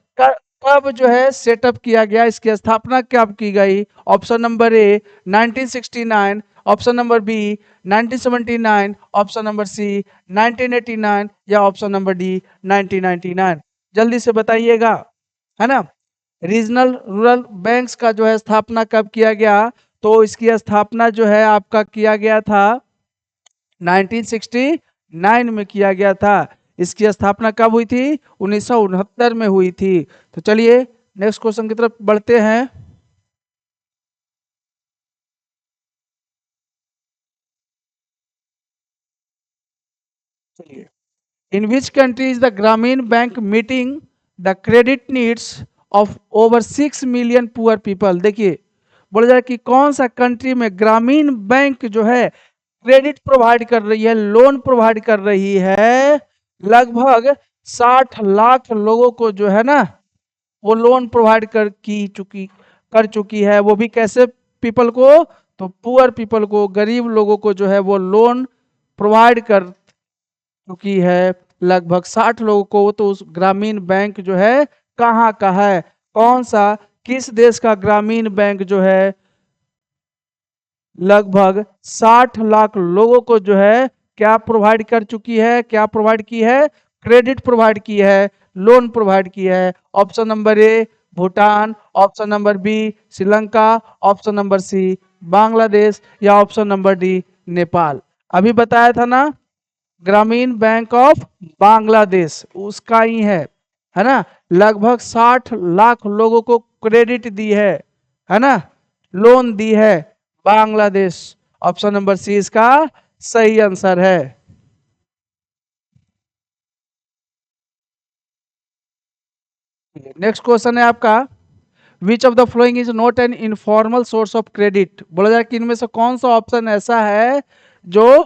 कब जो है सेटअप किया गया, इसकी स्थापना कब की गई? Option number A 1969, option number B 1979, option number C 1989, या ऑप्शन नंबर डी 1999। जल्दी से बताइएगा। है ना। रीजनल रूरल बैंक्स का जो है स्थापना कब किया गया, तो इसकी स्थापना जो है आपका किया गया था 1969 में किया गया था। इसकी स्थापना कब हुई थी, 1969 में हुई थी। तो चलिए नेक्स्ट क्वेश्चन की तरफ बढ़ते हैं। चलिए, इन विच कंट्री इज द ग्रामीण bank meeting the credit needs of over 6 million poor people. देखिए बोला जाए कि कौन सा कंट्री में ग्रामीण बैंक जो है क्रेडिट प्रोवाइड कर रही है, लोन प्रोवाइड कर रही है लगभग 60 लाख लोगों को जो है ना, वो लोन प्रोवाइड कर चुकी है। वो भी कैसे पीपल को, तो पुअर पीपल को, गरीब लोगों को जो है वो लोन प्रोवाइड कर चुकी है लगभग 60 लोगों को। तो उस ग्रामीण बैंक जो है कहाँ का है, कौन सा, किस देश का ग्रामीण बैंक जो है लगभग 60 लाख लोगों को जो है क्या प्रोवाइड कर चुकी है, क्या प्रोवाइड की है, क्रेडिट प्रोवाइड की है, लोन प्रोवाइड की है। Option number A Bhutan, option number B Sri Lanka, option number C Bangladesh, या ऑप्शन नंबर डी नेपाल। अभी बताया था ना, ग्रामीण बैंक ऑफ बांग्लादेश उसका ही है ना। लगभग 60 लाख लोगों को क्रेडिट दी है ना, लोन दी है बांग्लादेश। ऑप्शन नंबर सी इसका सही आंसर है। नेक्स्ट क्वेश्चन है आपका, विच of the following is not an informal source of credit. बोला जाए कि इनमें से कौन सा ऑप्शन ऐसा है जो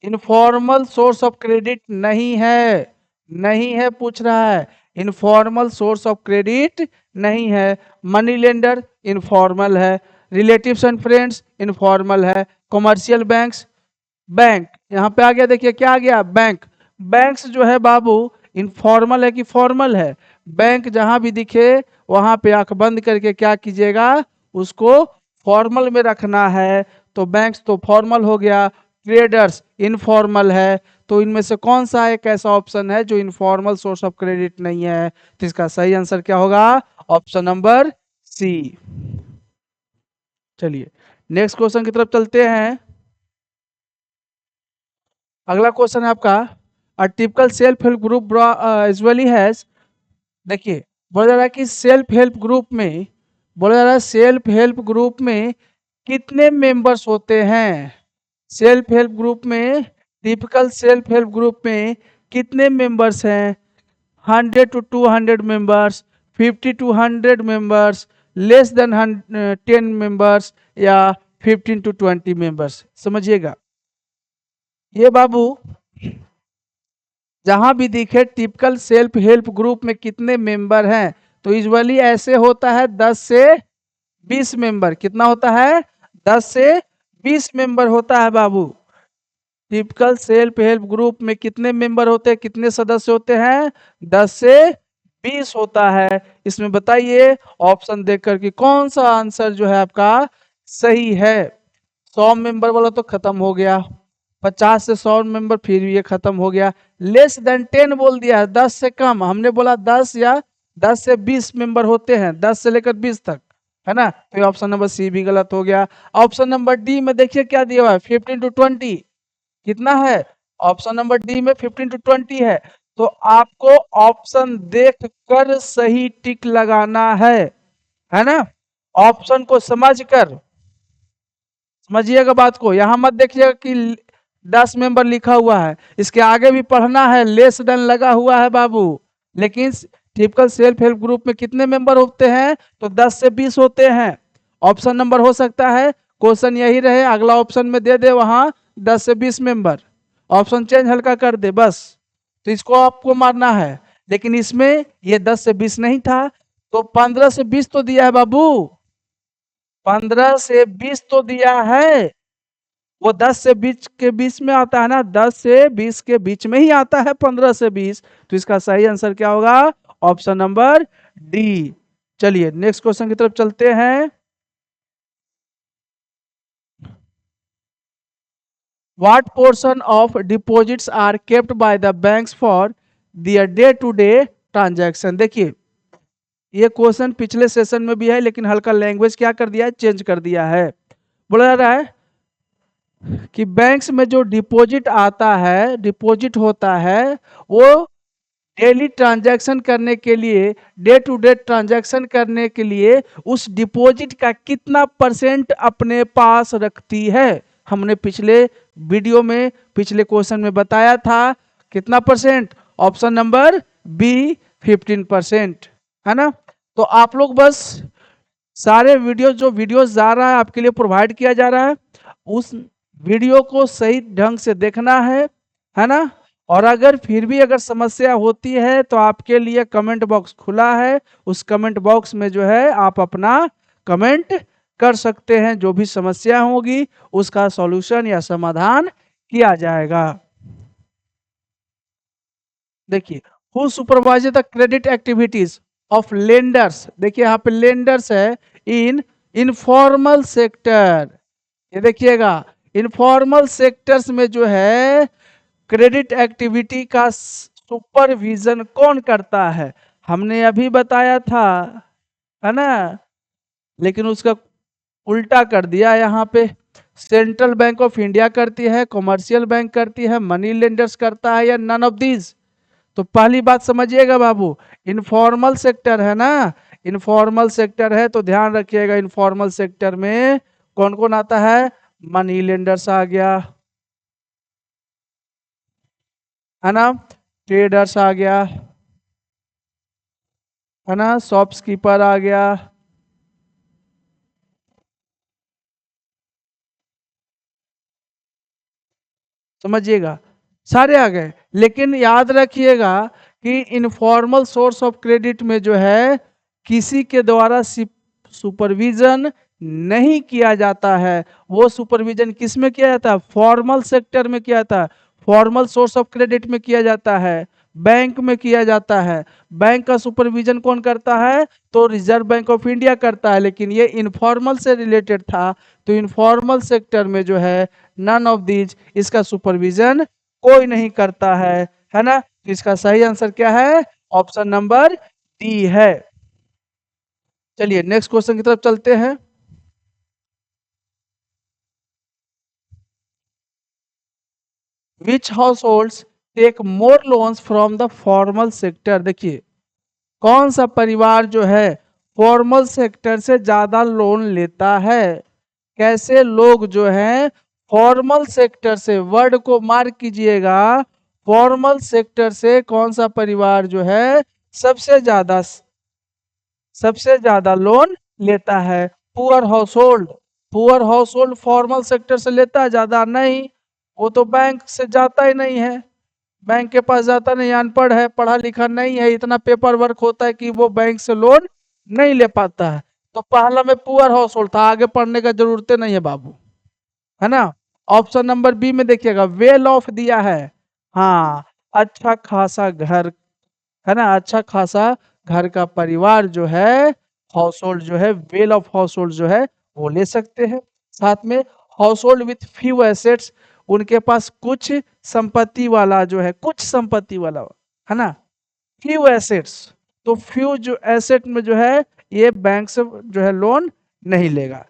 इनफॉर्मल सोर्स ऑफ क्रेडिट नहीं है, नहीं है पूछ रहा है, इनफॉर्मल सोर्स ऑफ क्रेडिट नहीं है। मनी लेंडर इनफॉर्मल है, रिलेटिव्स एंड फ्रेंड्स इनफॉर्मल है, कमर्शियल बैंक्स, बैंक यहाँ पे आ गया, देखिए क्या आ गया, बैंक। बैंक्स जो है बाबू इनफॉर्मल है कि फॉर्मल है, बैंक जहां भी दिखे वहां पे आंख बंद करके क्या कीजिएगा, उसको फॉर्मल में रखना है। तो बैंक्स तो फॉर्मल हो गया, ट्रेडर्स इनफॉर्मल है। तो इनमें से कौन सा एक ऐसा ऑप्शन है जो इनफॉर्मल सोर्स ऑफ क्रेडिट नहीं है, तो इसका सही आंसर क्या होगा, ऑप्शन नंबर सी। चलिए नेक्स्ट क्वेश्चन की तरफ चलते हैं। अगला क्वेश्चन है आपका, a typical self help group usually has, देखिए बोला जा रहा है कि सेल्फ हेल्प ग्रुप में, बोला जा रहा है सेल्फ हेल्प ग्रुप में कितने मेंबर्स होते हैं। सेल्फ हेल्प ग्रुप में, टिपिकल सेल्फ हेल्प ग्रुप में कितने मेंबर्स हैं, 100 to 200 members, 50 to 100 members, less than 10 members, या 15 to 20 मेंबर्स। समझिएगा ये बाबू, जहां भी दिखे टिपिकल सेल्फ हेल्प ग्रुप में कितने मेंबर हैं, तो यूजुअली ऐसे होता है 10 से 20 मेंबर। कितना होता है, 10 से 20 मेंबर होता है बाबू। टिपिकल सेल्फ हेल्प ग्रुप में कितने मेंबर होते हैं, कितने सदस्य होते हैं, 10 से 20 होता है। इसमें बताइए ऑप्शन देखकर कि कौन सा आंसर जो है आपका सही है। 100 मेंबर वाला तो खत्म हो गया, 50 से 100 मेंबर फिर ये खत्म हो गया, लेस देन 10 बोल दिया है, 10 से कम। हमने बोला 10 या 10 से 20 मेंबर होते हैं, 10 से लेकर 20 तक, है ना। तो ये ऑप्शन नंबर सी भी गलत हो गया। ऑप्शन नंबर डी में देखिए क्या दिया हुआ है, 15 to 20। कितना है, ऑप्शन नंबर डी में 15 to 20 है। तो आपको ऑप्शन देख कर सही टिक लगाना है ना। ऑप्शन को समझकर, समझिएगा बात को, यहां मत देखिएगा कि 10 मेंबर लिखा हुआ है, इसके आगे भी पढ़ना है, लेस देन लगा हुआ है बाबू। लेकिन टिपिकल सेल्फ हेल्प ग्रुप में कितने मेंबर होते हैं, तो 10 से 20 होते हैं। ऑप्शन नंबर हो सकता है क्वेश्चन यही रहे, अगला ऑप्शन में दे दे वहां 10 से 20 मेंबर, ऑप्शन चेंज हल्का कर दे बस। तो इसको आपको मारना है, लेकिन इसमें ये 10 से 20 नहीं था, तो 15 से 20 तो दिया है बाबू, 15 से 20 तो दिया है। वो 10 से 20 के बीच में आता है ना, 10 से 20 के बीच में ही आता है 15 से 20। तो इसका सही आंसर क्या होगा, ऑप्शन नंबर डी। चलिए नेक्स्ट क्वेश्चन की तरफ चलते हैं। What portion of deposits are kept by the banks for their day to day transaction. देखिए ये क्वेश्चन पिछले सेशन में भी है, लेकिन हल्का लैंग्वेज क्या कर दिया है, चेंज कर दिया है। बोला जा रहा है कि बैंक्स में जो डिपॉजिट आता है, डिपॉजिट होता है, वो डेली ट्रांजैक्शन करने के लिए, डे टू डे ट्रांजैक्शन करने के लिए उस डिपॉजिट का कितना परसेंट अपने पास रखती है। हमने पिछले वीडियो में, पिछले क्वेश्चन में बताया था कितना परसेंट। ऑप्शन नंबर बी 15%, है ना। तो आप लोग बस सारे वीडियो, जो वीडियोस जा रहा है आपके लिए, प्रोवाइड किया जा रहा है, उस वीडियो को सही ढंग से देखना है ना। और अगर फिर भी अगर समस्या होती है तो आपके लिए कमेंट बॉक्स खुला है, उस कमेंट बॉक्स में जो है आप अपना कमेंट कर सकते हैं। जो भी समस्या होगी उसका सॉल्यूशन या समाधान किया जाएगा। देखिए, who supervise the credit activities of lenders, देखिए यहाँ पे लेंडर्स है इन इनफॉर्मल सेक्टर। ये देखिएगा, इनफॉर्मल सेक्टर्स में जो है क्रेडिट एक्टिविटी का सुपरविजन कौन करता है, हमने अभी बताया था, है ना। लेकिन उसका उल्टा कर दिया यहाँ पे। सेंट्रल बैंक ऑफ इंडिया करती है, कमर्शियल बैंक करती है, मनी लेंडर्स करता है, या नन ऑफ दीज। तो पहली बात समझिएगा बाबू, इनफॉर्मल सेक्टर है ना, इनफॉर्मल सेक्टर है तो ध्यान रखिएगा, इनफॉर्मल सेक्टर में कौन कौन आता है, मनी लेंडर्स आ गया, है ना, ट्रेडर्स आ गया, है ना, शॉप्सकीपर आ गया, समझिएगा, सारे आ गए। लेकिन याद रखिएगा कि इनफॉर्मल सोर्स ऑफ क्रेडिट में जो है किसी के द्वारा सुपरविजन नहीं किया जाता है। वो सुपरविजन किस में किया जाता है, फॉर्मल सेक्टर में किया जाता है, फॉर्मल सोर्स ऑफ क्रेडिट में किया जाता है, बैंक में किया जाता है। बैंक का सुपरविजन कौन करता है, तो रिजर्व बैंक ऑफ इंडिया करता है। लेकिन ये इनफॉर्मल से रिलेटेड था, तो इनफॉर्मल सेक्टर में जो है नन ऑफ दीज, इसका सुपरविजन कोई नहीं करता है ना। तो इसका सही आंसर क्या है, ऑप्शन नंबर डी है। चलिए नेक्स्ट क्वेश्चन की तरफ चलते हैं। Which households take more loans from the formal sector, देखिए कौन सा परिवार जो है फॉर्मल सेक्टर से ज्यादा लोन लेता है। कैसे लोग जो हैं फॉर्मल सेक्टर से, वर्ड को मार्क कीजिएगा, फॉर्मल सेक्टर से कौन सा परिवार जो है सबसे ज्यादा लोन लेता है, poor house hold. Poor house hold formal sector से लेता है, ज्यादा नहीं। वो तो बैंक से जाता ही नहीं है, बैंक के पास जाता नहीं, अनपढ़ है, पढ़ा लिखा नहीं है, इतना पेपर वर्क होता है कि वो बैंक से लोन नहीं ले पाता है। तो पहला में पुअर हाउस होल्ड था, आगे पढ़ने का जरूरत नहीं है बाबू, है ना। ऑप्शन नंबर बी में देखिएगा, वेल ऑफ दिया है, हाँ, अच्छा खासा घर, है ना, अच्छा खासा घर का परिवार जो है, हाउस होल्ड जो है, वेल ऑफ हाउस होल्ड जो है वो ले सकते हैं। साथ में house hold with few assets, उनके पास कुछ संपत्ति वाला जो है, कुछ संपत्ति वाला, है ना, फ्यू एसेट्स। तो फ्यू जो एसेट में जो है ये बैंक से जो है लोन नहीं लेगा।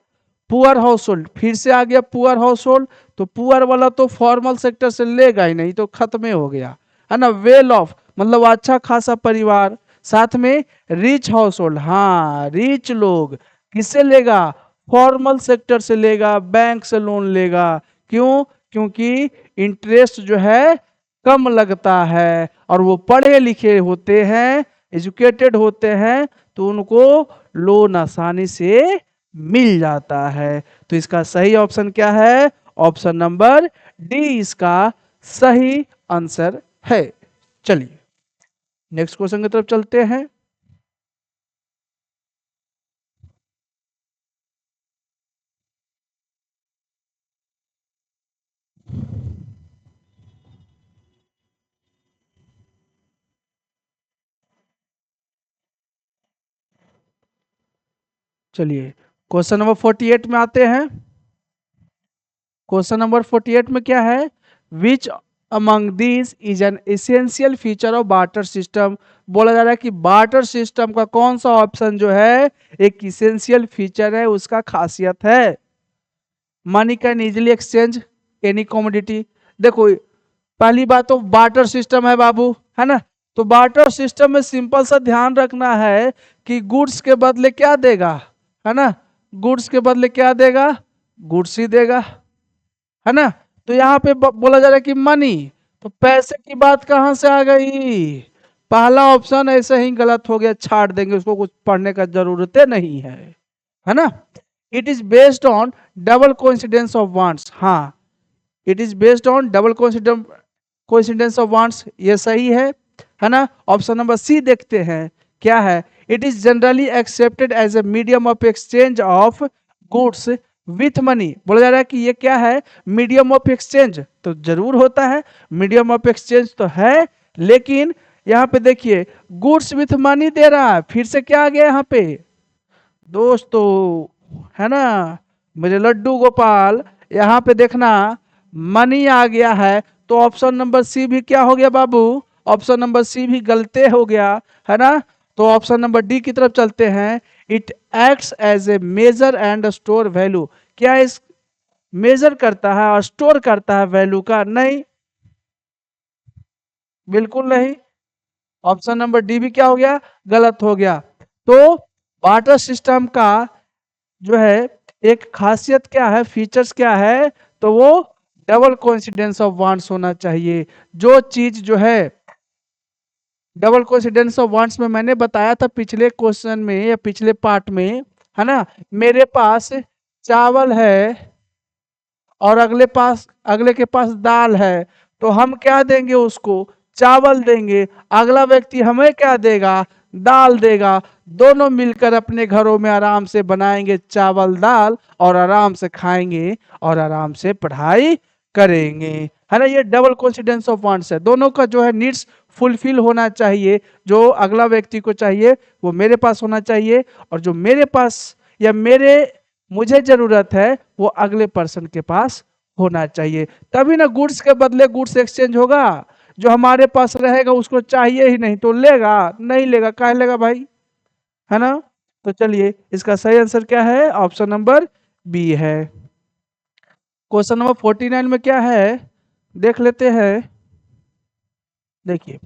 पुअर हाउस होल्ड, फिर से आ गया पुअर हाउस होल्ड, तो पुअर वाला तो फॉर्मल सेक्टर से लेगा ही नहीं, तो खत्म ही हो गया, है ना। वेल ऑफ मतलब अच्छा खासा परिवार। साथ में रिच हाउस होल्ड, हाँ, रिच लोग किससे लेगा, फॉर्मल सेक्टर से लेगा, बैंक से लोन लेगा। क्यों, क्योंकि इंटरेस्ट जो है कम लगता है, और वो पढ़े लिखे होते हैं, एजुकेटेड होते हैं, तो उनको लोन आसानी से मिल जाता है। तो इसका सही ऑप्शन क्या है, ऑप्शन नंबर डी इसका सही आंसर है। चलिए नेक्स्ट क्वेश्चन की तरफ चलते हैं। चलिए क्वेश्चन नंबर 48 में आते हैं। क्वेश्चन नंबर 48 में क्या है, which among this is an essential feature of barter system. बोला जा रहा है कि बार्टर सिस्टम का कौन सा ऑप्शन जो है एक इसेंशियल फीचर है, उसका खासियत है money can easily exchange any commodity. देखो पहली बात तो बार्टर सिस्टम है बाबू, है ना। तो बार्टर सिस्टम में सिंपल सा ध्यान रखना है कि गुड्स के बदले क्या देगा, है ना, गुड्स के बदले क्या देगा, गुड्स ही देगा, है ना। तो यहाँ पे बोला जा रहा है कि मनी, तो पैसे की बात कहां से आ गई, पहला ऑप्शन ऐसे ही गलत हो गया, छाट देंगे उसको, कुछ पढ़ने का जरूरत नहीं है ना। It is based on double coincidence of wants, हाँ it is based on double coincidence of wants, ये सही है ना। ऑप्शन नंबर सी देखते हैं क्या है, it is generally accepted as a medium of exchange of goods with money. बोला जा रहा है कि ये क्या है, मीडियम ऑफ एक्सचेंज, तो जरूर होता है मीडियम ऑफ एक्सचेंज तो है, लेकिन यहाँ पे देखिए गुड्स विथ मनी दे रहा है, फिर से क्या आ गया यहाँ पे दोस्तों, है ना, मेरे लड्डू गोपाल, यहाँ पे देखना मनी आ गया है, तो ऑप्शन नंबर सी भी क्या हो गया बाबू, ऑप्शन नंबर सी भी गलते हो गया, है ना। तो ऑप्शन नंबर डी की तरफ चलते हैं, it acts as a measure and store value. क्या इस मेजर करता है और स्टोर करता है वैल्यू का, नहीं, बिल्कुल नहीं। ऑप्शन नंबर डी भी क्या हो गया, गलत हो गया। तो बार्टर सिस्टम का जो है एक खासियत क्या है, फीचर्स क्या है, तो वो डबल कोइंसिडेंस ऑफ वांट्स होना चाहिए। जो चीज जो है डबल कोइंसिडेंस ऑफ वांट्स में मैंने बताया था पिछले क्वेश्चन में या पिछले पार्ट में, है ना, मेरे पास चावल है और अगले के पास दाल है, तो हम क्या देंगे उसको, चावल देंगे, अगला व्यक्ति हमें क्या देगा, दाल देगा, दोनों मिलकर अपने घरों में आराम से बनाएंगे चावल दाल और आराम से खाएंगे और आराम से पढ़ाई करेंगे, है ना। ये डबल कोइंसिडेंस ऑफ वांट्स है, दोनों का जो है नीड्स फुलफिल होना चाहिए, जो अगला व्यक्ति को चाहिए वो मेरे पास होना चाहिए, और जो मेरे पास या मुझे जरूरत है वो अगले पर्सन के पास होना चाहिए, तभी ना गुड्स के बदले गुड्स एक्सचेंज होगा। जो हमारे पास रहेगा उसको चाहिए ही नहीं तो लेगा, नहीं लेगा काहे लेगा भाई, है ना। तो चलिए इसका सही आंसर क्या है, ऑप्शन नंबर बी है। क्वेश्चन नंबर 49 में क्या है देख लेते हैं। देखिए,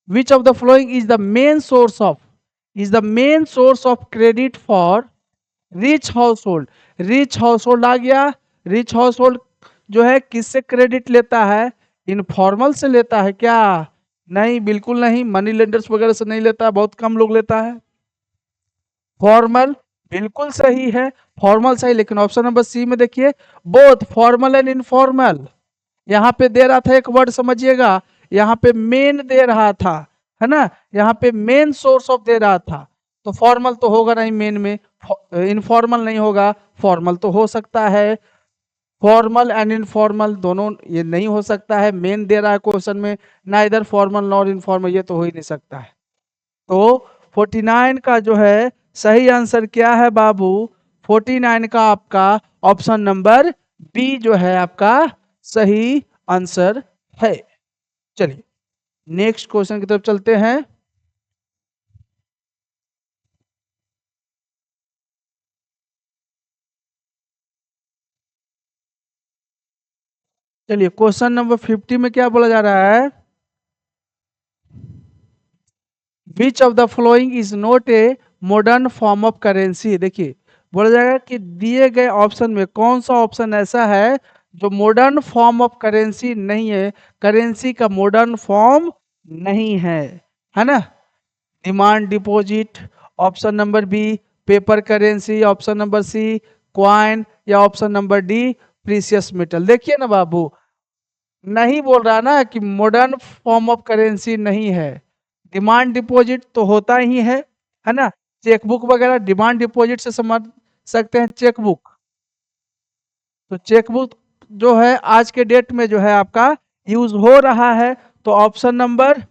which of the following is the main source of credit for rich household. Rich household आ गया, रिच हाउस होल्ड जो है किससे क्रेडिट लेता है, इनफॉर्मल से लेता है क्या, नहीं बिल्कुल नहीं, मनी लेंडर्स वगैरह से नहीं लेता, बहुत कम लोग लेता है। फॉर्मल बिल्कुल सही है, फॉर्मल सही, लेकिन ऑप्शन नंबर सी में देखिए बोथ फॉर्मल एंड इनफॉर्मल, यहाँ पे दे रहा था एक वर्ड समझिएगा, यहाँ पे मेन दे रहा था, है ना, यहाँ पे मेन सोर्स ऑफ दे रहा था, तो फॉर्मल तो होगा नहीं मेन में, इनफॉर्मल नहीं होगा, फॉर्मल तो हो सकता है, फॉर्मल एंड इनफॉर्मल दोनों ये नहीं हो सकता है, मेन दे रहा है क्वेश्चन में, ना इधर फॉर्मल नॉर इनफॉर्मल, ये तो हो ही नहीं सकता है। तो 49 का जो है सही आंसर क्या है बाबू, 49 का आपका ऑप्शन नंबर बी जो है आपका सही आंसर है। चलिए नेक्स्ट क्वेश्चन की तरफ चलते हैं। चलिए क्वेश्चन नंबर 50 में क्या बोला जा रहा है, which of the following is not a modern form of currency. देखिए बोला जाएगा कि दिए गए ऑप्शन में कौन सा ऑप्शन ऐसा है जो मॉडर्न फॉर्म ऑफ करेंसी नहीं है, करेंसी का मॉडर्न फॉर्म नहीं है ना। Demand deposit, option number B paper currency, option number C coin, या option number D precious metal. देखिए ना बाबू, नहीं बोल रहा ना कि मॉडर्न फॉर्म ऑफ करेंसी नहीं है, डिमांड डिपॉजिट तो होता ही है ना, चेकबुक वगैरह डिमांड डिपॉजिट से समझ सकते हैं चेकबुक, तो चेकबुक जो है आज के डेट में जो है आपका यूज हो रहा है, तो ऑप्शन नंबर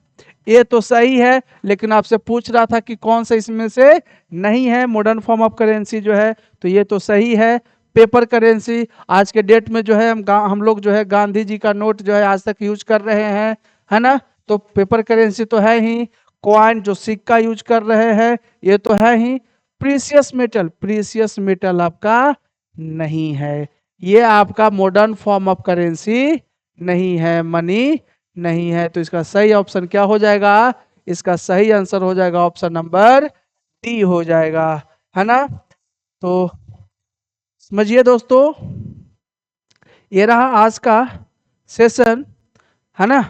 ए तो सही है, लेकिन आपसे पूछ रहा था कि कौन सा इसमें से नहीं है मॉडर्न फॉर्म ऑफ करेंसी जो है, तो ये तो सही है पेपर करेंसी, आज के डेट में जो है हम लोग जो है गांधी जी का नोट जो है आज तक यूज कर रहे हैं, है ना। तो पेपर करेंसी तो है ही। कॉइन जो सिक्का यूज कर रहे हैं ये तो है ही। प्रीसियस मेटल आपका नहीं है, ये आपका मॉडर्न फॉर्म ऑफ करेंसी नहीं है, मनी नहीं है। तो इसका सही ऑप्शन क्या हो जाएगा? इसका सही आंसर हो जाएगा ऑप्शन नंबर डी हो जाएगा, है ना। तो समझिए दोस्तों, ये रहा आज का सेशन, है ना।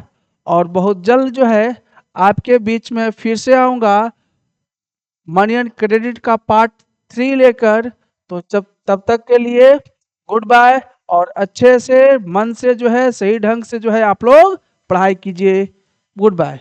और बहुत जल्द जो है आपके बीच में फिर से आऊंगा मनी एंड क्रेडिट का पार्ट 3 लेकर। तो जब तब तक के लिए गुड बाय, और अच्छे से मन से जो है सही ढंग से जो है आप लोग पढ़ाई कीजिए। Good bye.